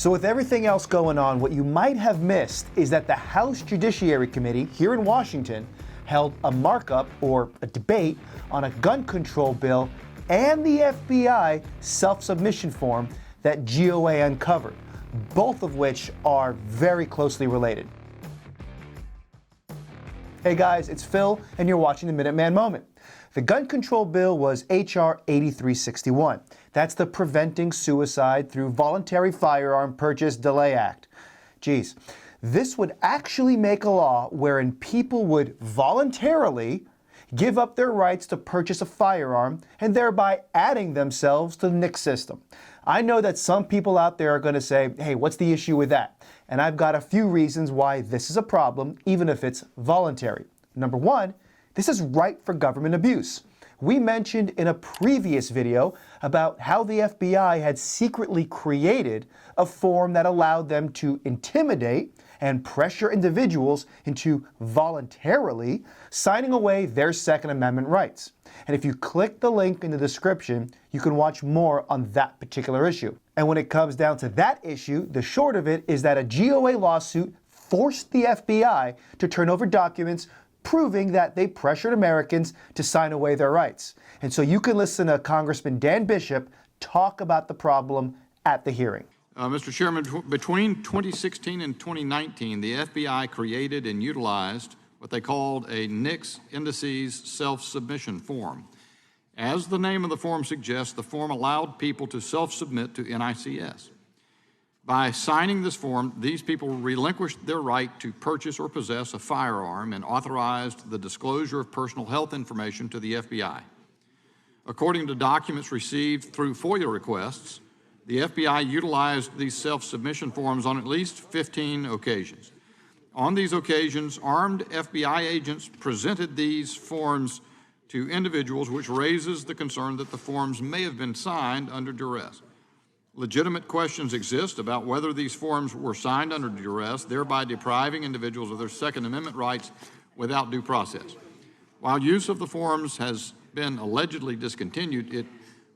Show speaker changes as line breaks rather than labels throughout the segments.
So with everything else going on, what you might have missed is that the House Judiciary Committee here in Washington held a markup or a debate on a gun control bill and the FBI self-submission form that GOA uncovered, both of which are very closely related. Hey guys, it's Phil, and you're watching the Minuteman Moment. The gun control bill was H.R. 8361. That's the Preventing Suicide Through Voluntary Firearm Purchase Delay Act. Geez, this would actually make a law wherein people would voluntarily give up their rights to purchase a firearm and thereby adding themselves to the NICS system. I know that some people out there are going to say, hey, what's the issue with that? And I've got a few reasons why this is a problem, even if it's voluntary. Number one, this is ripe for government abuse. We mentioned in a previous video about how the FBI had secretly created a form that allowed them to intimidate and pressure individuals into voluntarily signing away their Second Amendment rights. And if you click the link in the description, you can watch more on that particular issue. And when it comes down to that issue, the short of it is that a GOA lawsuit forced the FBI to turn over documents proving that they pressured Americans to sign away their rights. And so you can listen to Congressman Dan Bishop talk about the problem at the hearing.
Mr. Chairman, between 2016 and 2019, the FBI created and utilized what they called a NICS Indices Self-Submission Form. As the name of the form suggests, the form allowed people to self-submit to NICS. By signing this form, these people relinquished their right to purchase or possess a firearm and authorized the disclosure of personal health information to the FBI. According to documents received through FOIA requests, the FBI utilized these self-submission forms on at least 15 occasions. On these occasions, armed FBI agents presented these forms to individuals, which raises the concern that the forms may have been signed under duress. Legitimate questions exist about whether these forms were signed under duress, thereby depriving individuals of their Second Amendment rights without due process. While use of the forms has been allegedly discontinued, it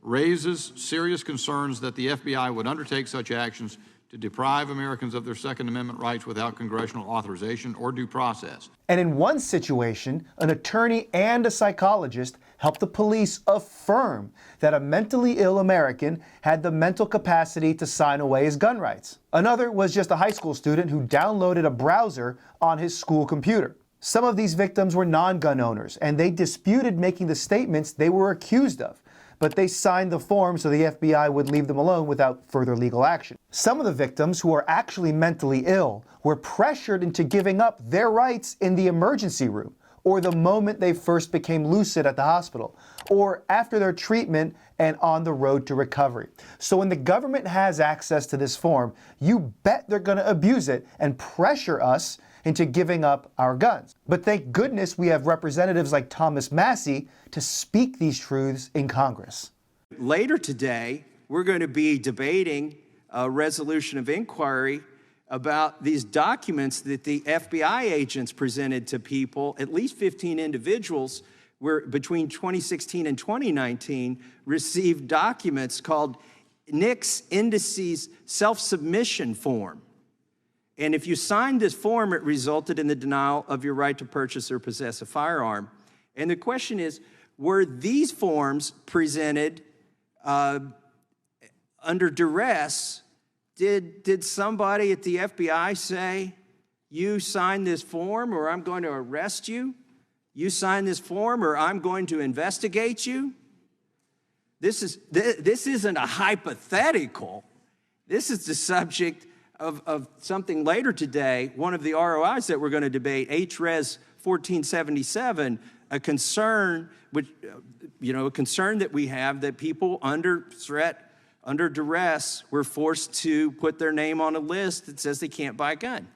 raises serious concerns that the FBI would undertake such actions to deprive Americans of their Second Amendment rights without congressional authorization or due process.
And in one situation, an attorney and a psychologist helped the police affirm that a mentally ill American had the mental capacity to sign away his gun rights. Another was just a high school student who downloaded a browser on his school computer. Some of these victims were non-gun owners, and they disputed making the statements they were accused of, but they signed the form so the FBI would leave them alone without further legal action. Some of the victims who are actually mentally ill were pressured into giving up their rights in the emergency room, or the moment they first became lucid at the hospital, or after their treatment and on the road to recovery. So when the government has access to this form, you bet they're going to abuse it and pressure us into giving up our guns. But thank goodness we have representatives like Thomas Massie to speak these truths in Congress.
Later today, we're going to be debating a resolution of inquiry about these documents that the FBI agents presented to people, at least 15 individuals, where between 2016 and 2019 received documents called NICS Indices Self-Submission Form. And if you signed this form, it resulted in the denial of your right to purchase or possess a firearm. And the question is, were these forms presented under duress? Did somebody at the FBI say, you sign this form or I'm going to arrest you? You sign this form or I'm going to investigate you? This isn't a hypothetical. This is the subject of something later today, one of the ROIs that we're going to debate, HRES 1477, a concern, a concern that we have that people under threat, under duress, were forced to put their name on a list that says they can't buy a gun.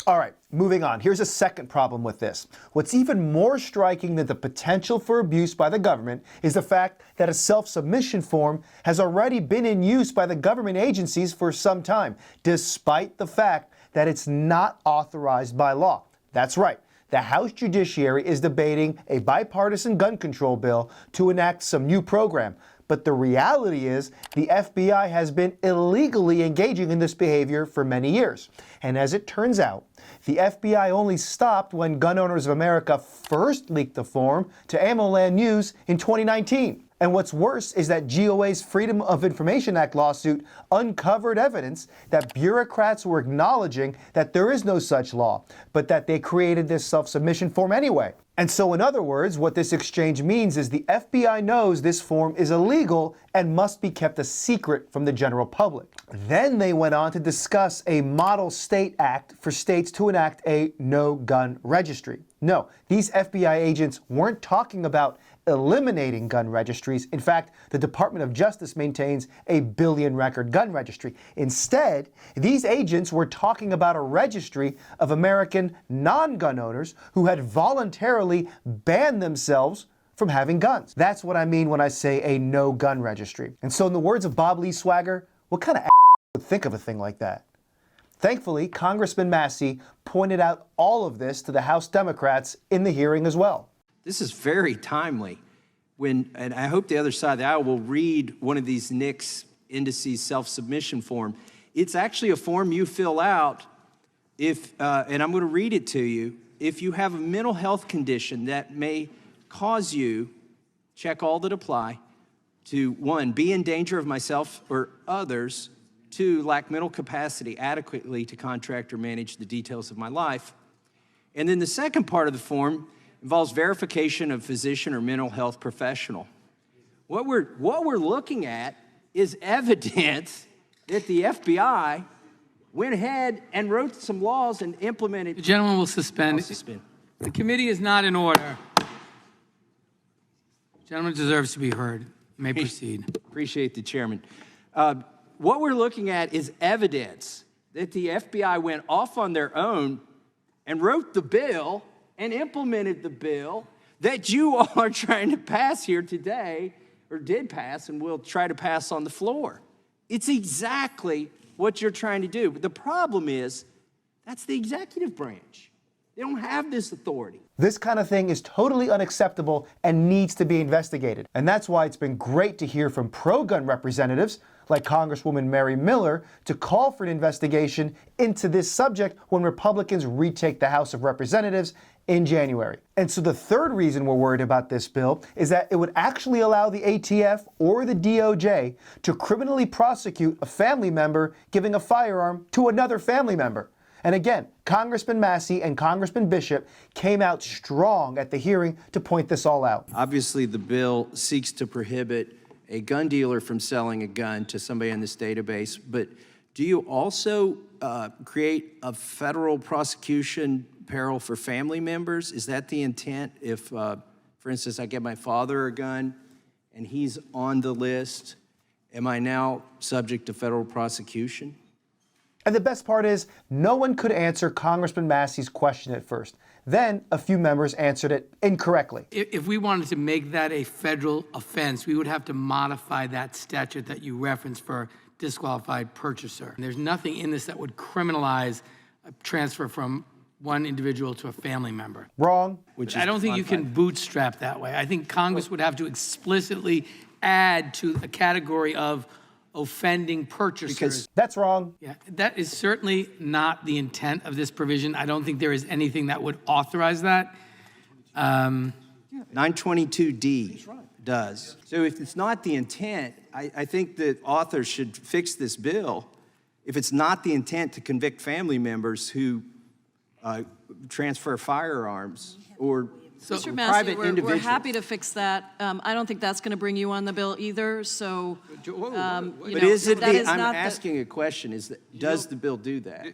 All right, moving on. Here's a second problem with this. What's even more striking than the potential for abuse by the government is the fact that a self-submission form has already been in use by the government agencies for some time, despite the fact that it's not authorized by law. That's right. The House Judiciary is debating a bipartisan gun control bill to enact some new program. But the reality is the FBI has been illegally engaging in this behavior for many years. And as it turns out, the FBI only stopped when Gun Owners of America first leaked the form to AmmoLand News in 2019. And what's worse is that GOA's Freedom of Information Act lawsuit uncovered evidence that bureaucrats were acknowledging that there is no such law, but that they created this self-submission form anyway. And so in other words, what this exchange means is the FBI knows this form is illegal and must be kept a secret from the general public. Then they went on to discuss a model state act for states to enact a no-gun registry. No, these FBI agents weren't talking about eliminating gun registries. In fact, the Department of Justice maintains a billion-record gun registry. Instead, these agents were talking about a registry of American non-gun owners who had voluntarily banned themselves from having guns. That's what I mean when I say a no-gun registry. And so in the words of Bob Lee Swagger, what kind of would think of a thing like that? Thankfully, Congressman Massey pointed out all of this to the House Democrats in the hearing as well.
This is very timely. And I hope the other side of the aisle will read one of these NICS indices self-submission form. It's actually a form you fill out if, and I'm going to read it to you, if you have a mental health condition that may cause you, check all that apply, to 1, be in danger of myself or others, 2, lack mental capacity adequately to contract or manage the details of my life. And then the second part of the form involves verification of physician or mental health professional. What we're looking at is evidence that the FBI went ahead and wrote some laws and implemented.
The gentleman will suspend. The committee is not in order. The gentleman deserves to be heard. You may proceed.
Appreciate the chairman. What we're looking at is evidence that the FBI went off on their own and wrote the bill and implemented the bill that you all are trying to pass here today, or did pass, and will try to pass on the floor. It's exactly what you're trying to do. But the problem is, that's the executive branch. They don't have this authority.
This kind of thing is totally unacceptable and needs to be investigated. And that's why it's been great to hear from pro-gun representatives like Congresswoman Mary Miller to call for an investigation into this subject when Republicans retake the House of Representatives in January. And so the third reason we're worried about this bill is that it would actually allow the ATF or the DOJ to criminally prosecute a family member giving a firearm to another family member. And again, Congressman Massey and Congressman Bishop came out strong at the hearing to point this all out.
Obviously, the bill seeks to prohibit a gun dealer from selling a gun to somebody in this database, but do you also create a federal prosecution peril for family members? Is that the intent? If, for instance, I get my father a gun and he's on the list, am I now subject to federal prosecution?
And the best part is, no one could answer Congressman Massey's question at first. Then a few members answered it incorrectly.
If we wanted to make that a federal offense, we would have to modify that statute that you referenced for disqualified purchaser. And there's nothing in this that would criminalize a transfer from one individual to a family member.
Wrong.
I don't think you can bootstrap that way. I think Congress would have to explicitly add to a category of offending purchasers.
Because
that's wrong.
Yeah, that is certainly not the intent of this provision. I don't think there is anything that would authorize that.
922D does. So if it's not the intent, I think that authors should fix this bill. If it's not the intent to convict family members who transfer firearms or
Mr.
private
Massey,
individuals.
we're happy to fix that. I don't think that's going to bring you on the bill either. So,
But is it? I'm asking a question. Does the bill do that?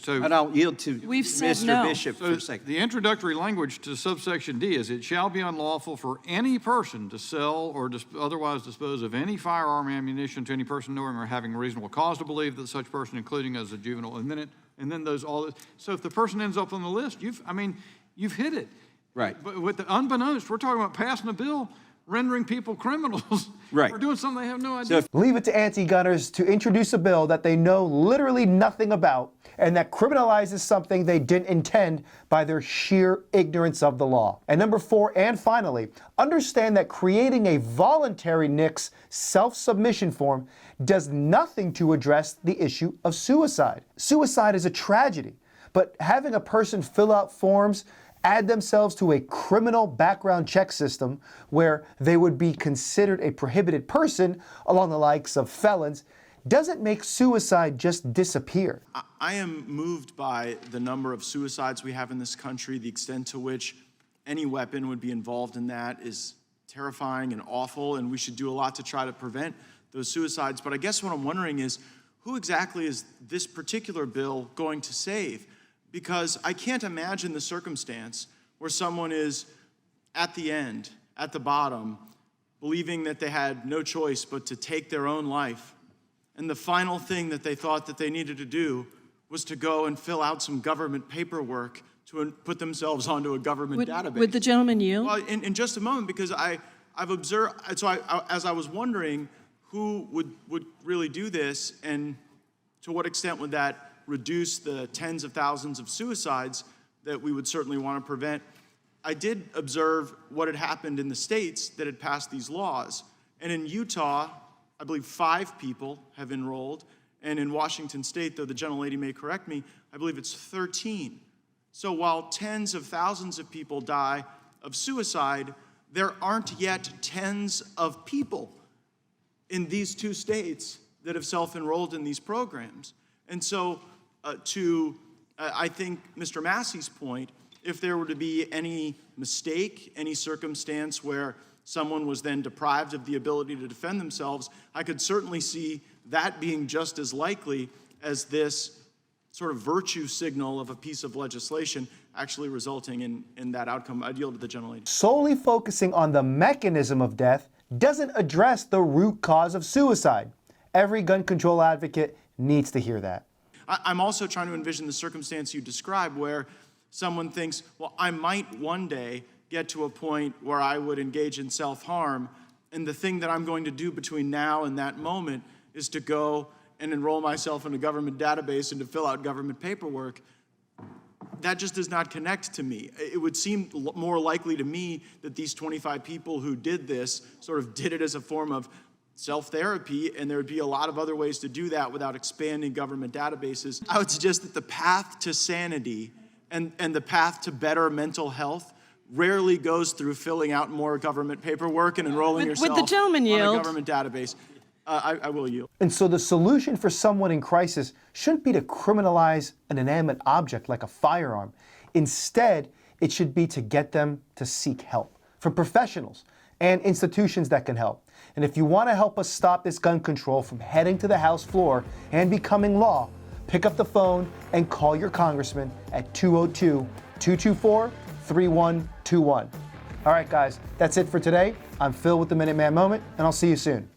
And I'll yield to Mr.
no.
Bishop for a second.
The introductory language to subsection D is, it shall be unlawful for any person to sell or otherwise dispose of any firearm ammunition to any person knowing or having reasonable cause to believe that such person, including as a juvenile, and then those all. So if the person ends up on the list, you've hit it.
Right.
But with the unbeknownst, we're talking about passing a bill rendering people criminals
Right.
for doing something they have no idea.
Leave it to anti-gunners to introduce a bill that they know literally nothing about and that criminalizes something they didn't intend by their sheer ignorance of the law. And number 4, and finally, understand that creating a voluntary NICS self-submission form does nothing to address the issue of suicide. Suicide is a tragedy, but having a person fill out forms, add themselves to a criminal background check system where they would be considered a prohibited person along the likes of felons doesn't make suicide just disappear.
I am moved by the number of suicides we have in this country. The extent to which any weapon would be involved in that is terrifying and awful, and we should do a lot to try to prevent those suicides. But I guess what I'm wondering is, who exactly is this particular bill going to save? Because I can't imagine the circumstance where someone is at the end, at the bottom, believing that they had no choice but to take their own life. And the final thing that they thought that they needed to do was to go and fill out some government paperwork to put themselves onto a government database.
Would the gentleman yield?
Well, in just a moment, because I've observed, so as I was wondering who would really do this and to what extent would that reduce the tens of thousands of suicides that we would certainly want to prevent. I did observe what had happened in the states that had passed these laws. And in Utah, I believe 5 people have enrolled. And in Washington State, though the gentlelady may correct me, I believe it's 13. So while tens of thousands of people die of suicide, there aren't yet tens of people in these 2 states that have self-enrolled in these programs. And so I think Mr. Massey's point, if there were to be any mistake, any circumstance where someone was then deprived of the ability to defend themselves, I could certainly see that being just as likely as this sort of virtue signal of a piece of legislation actually resulting in that outcome. I'd yield to the gentlelady.
Solely focusing on the mechanism of death doesn't address the root cause of suicide. Every gun control advocate needs to hear that.
I'm also trying to envision the circumstance you described where someone thinks, well, I might one day get to a point where I would engage in self-harm, and the thing that I'm going to do between now and that moment is to go and enroll myself in a government database and to fill out government paperwork. That just does not connect to me. It would seem more likely to me that these 25 people who did this sort of did it as a form of self-therapy, and there would be a lot of other ways to do that without expanding government databases. I would suggest that the path to sanity and the path to better mental health rarely goes through filling out more government paperwork and enrolling yourself
the gentleman
on
yield?
a government database. I will yield.
And so the solution for someone in crisis shouldn't be to criminalize an inanimate object like a firearm. Instead, it should be to get them to seek help from professionals and institutions that can help. And if you want to help us stop this gun control from heading to the House floor and becoming law, pick up the phone and call your congressman at 202-224-3121. All right, guys, that's it for today. I'm Phil with the Minuteman Moment, and I'll see you soon.